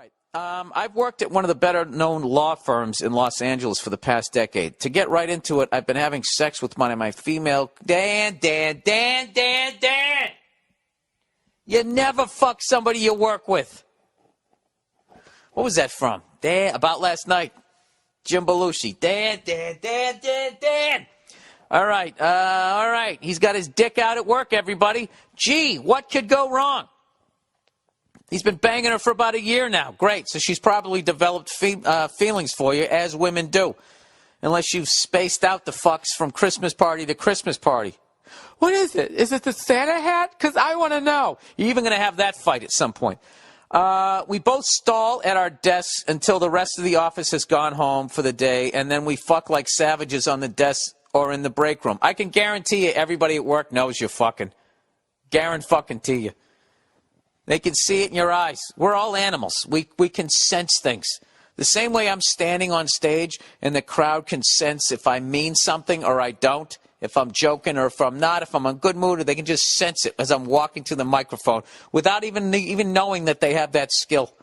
right. I've worked at one of the better-known law firms in Los Angeles for the past decade. To get right into it, I've been having sex with one of my female... Dan. You never fuck somebody you work with. What was that from? Dan, about last night. Jim Belushi. Dan. All right. He's got his dick out at work, everybody. Gee, what could go wrong? He's been banging her for about a year now. Great. So she's probably developed feelings for you, as women do. Unless you've spaced out the fucks from Christmas party to Christmas party. What is it? Is it the Santa hat? Because I want to know. You're even going to have that fight at some point. We both stall at our desks until the rest of the office has gone home for the day, and then we fuck like savages on the desk or in the break room. I can guarantee you everybody at work knows you're fucking. Guarantee you. They can see it in your eyes. We're all animals. We can sense things. The same way I'm standing on stage and the crowd can sense if I mean something or I don't, if I'm joking or if I'm not, if I'm in a good mood, or they can just sense it as I'm walking to the microphone without even knowing that they have that skill.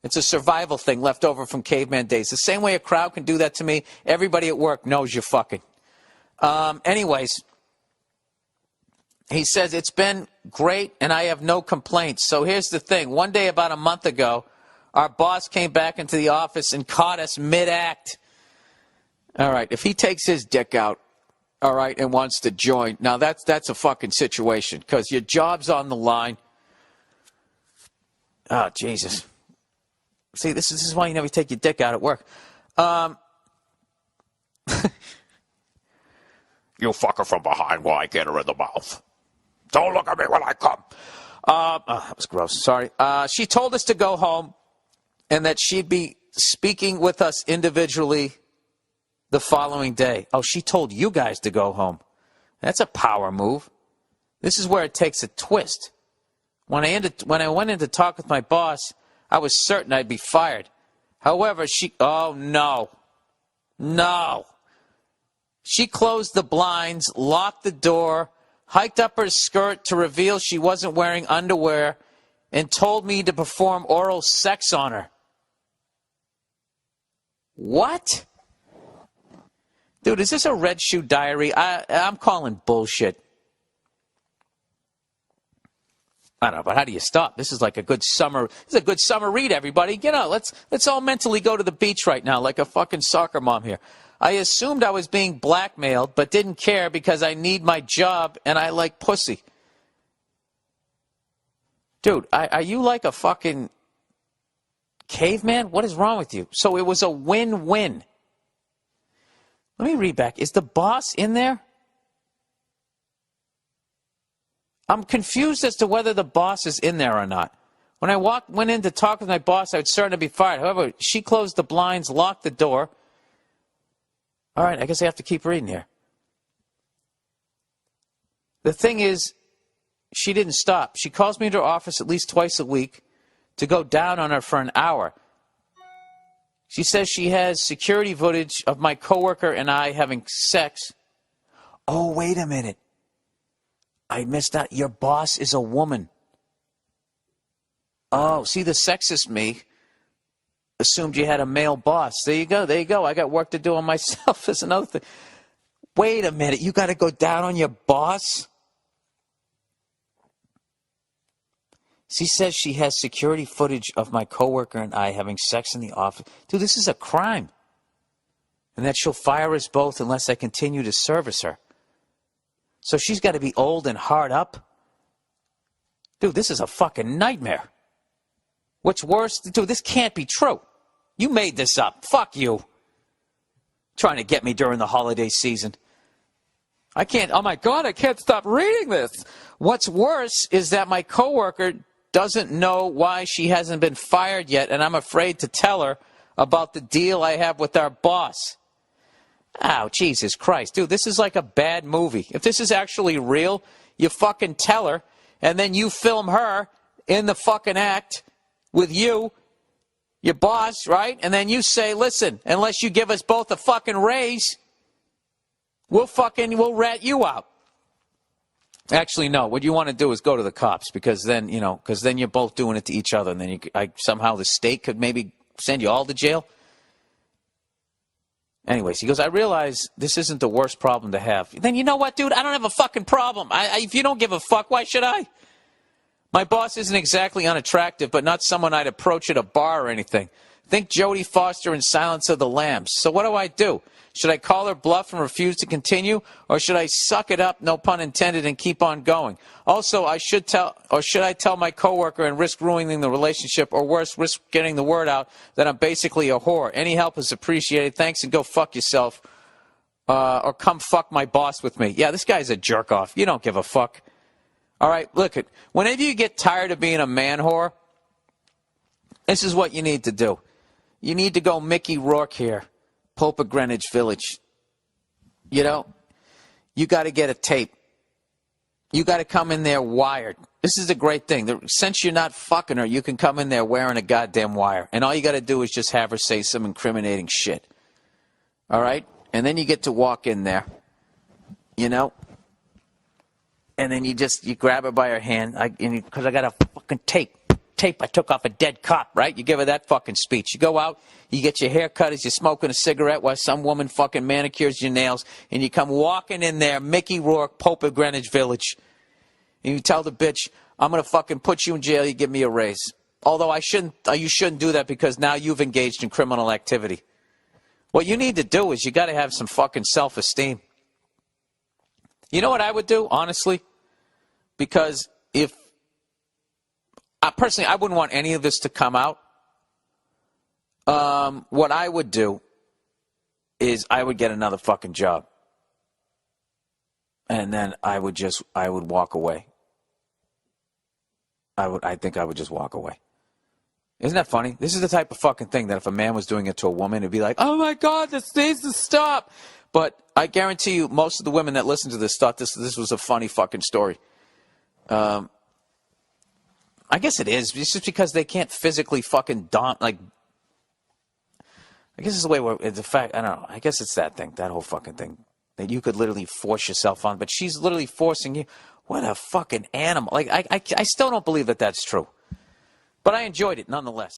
It's a survival thing left over from caveman days. The same way a crowd can do that to me, everybody at work knows you're fucking. Anyways, he says, it's been great and I have no complaints. So here's the thing. One day about a month ago, our boss came back into the office and caught us mid-act. All right, if he takes his dick out, all right, and wants to join, now that's a fucking situation because your job's on the line. Oh, Jesus. See, this is why you never take your dick out at work. You fuck her from behind while I get her in the mouth. Don't look at me when I come. That was gross. Sorry. She told us to go home and that she'd be speaking with us individually the following day. Oh, she told you guys to go home. That's a power move. This is where it takes a twist. When I went in to talk with my boss, I was certain I'd be fired. However, oh, no. No. She closed the blinds, locked the door, hiked up her skirt to reveal she wasn't wearing underwear, and told me to perform oral sex on her. What? Dude, is this a Red Shoe Diary? I'm calling bullshit. I don't know, but how do you stop? This is like a good summer. This is a good summer read, everybody. You know, let's all mentally go to the beach right now, like a fucking soccer mom here. I assumed I was being blackmailed, but didn't care because I need my job and I like pussy. Dude, are you like a fucking caveman? What is wrong with you? So it was a win-win. Let me read back. Is the boss in there? I'm confused as to whether the boss is in there or not. When I went in to talk with my boss, I was certain to be fired. However, she closed the blinds, locked the door. All right, I guess I have to keep reading here. The thing is, she didn't stop. She calls me into her office at least twice a week to go down on her for an hour. She says she has security footage of my coworker and I having sex. Oh, wait a minute. I missed out. Your boss is a woman. Oh, see, the sexist me assumed you had a male boss. There you go. I got work to do on myself. That's another thing. Wait a minute. You got to go down on your boss? She says she has security footage of my coworker and I having sex in the office. Dude, this is a crime. And that she'll fire us both unless I continue to service her. So she's got to be old and hard up? Dude, this is a fucking nightmare. What's worse, dude, this can't be true. You made this up. Fuck you. Trying to get me during the holiday season. I can't, oh my God, I can't stop reading this. What's worse is that my coworker doesn't know why she hasn't been fired yet, and I'm afraid to tell her about the deal I have with our boss. Oh, Jesus Christ. Dude, this is like a bad movie. If this is actually real, you fucking tell her, and then you film her in the fucking act with you, your boss, right? And then you say, listen, unless you give us both a fucking raise, we'll rat you out. Actually, no. What you want to do is go to the cops because then, because then you're both doing it to each other. And then somehow the state could maybe send you all to jail. Anyways, he goes, I realize this isn't the worst problem to have. Then you know what, dude? I don't have a fucking problem. If you don't give a fuck, why should I? My boss isn't exactly unattractive, but not someone I'd approach at a bar or anything. Think Jodie Foster in Silence of the Lambs. So what do? Should I call her bluff and refuse to continue, or should I suck it up, no pun intended, and keep on going? Also, should I tell my coworker and risk ruining the relationship, or worse, risk getting the word out that I'm basically a whore? Any help is appreciated. Thanks, and go fuck yourself, or come fuck my boss with me. Yeah, this guy's a jerk off. You don't give a fuck. All right, look it. Whenever you get tired of being a man whore, this is what you need to do. You need to go Mickey Rourke here. Pope of Greenwich Village. You got to get a tape. You got to come in there wired. This is a great thing. Since you're not fucking her, you can come in there wearing a goddamn wire. And all you got to do is just have her say some incriminating shit. All right? And then you get to walk in there. And then you grab her by her hand. Because I got a fucking tape I took off a dead cop, right? You give her that fucking speech. You go out, you get your hair cut as you're smoking a cigarette while some woman fucking manicures your nails, and you come walking in there, Mickey Rourke, Pope of Greenwich Village, and you tell the bitch, I'm going to fucking put you in jail, you give me a raise. Although you shouldn't do that because now you've engaged in criminal activity. What you need to do is you got to have some fucking self-esteem. You know what I would do, honestly? Because personally, I wouldn't want any of this to come out. What I would do is I would get another fucking job. And then I would walk away. I think I would just walk away. Isn't that funny? This is the type of fucking thing that if a man was doing it to a woman, it'd be like, oh my God, this needs to stop. But I guarantee you, most of the women that listen to this thought this was a funny fucking story. I guess it is. It's just because they can't physically fucking I guess it's the way it's a fact. I don't know. I guess it's that thing, that whole fucking thing that you could literally force yourself on, but she's literally forcing you. What a fucking animal! I still don't believe that that's true, but I enjoyed it nonetheless.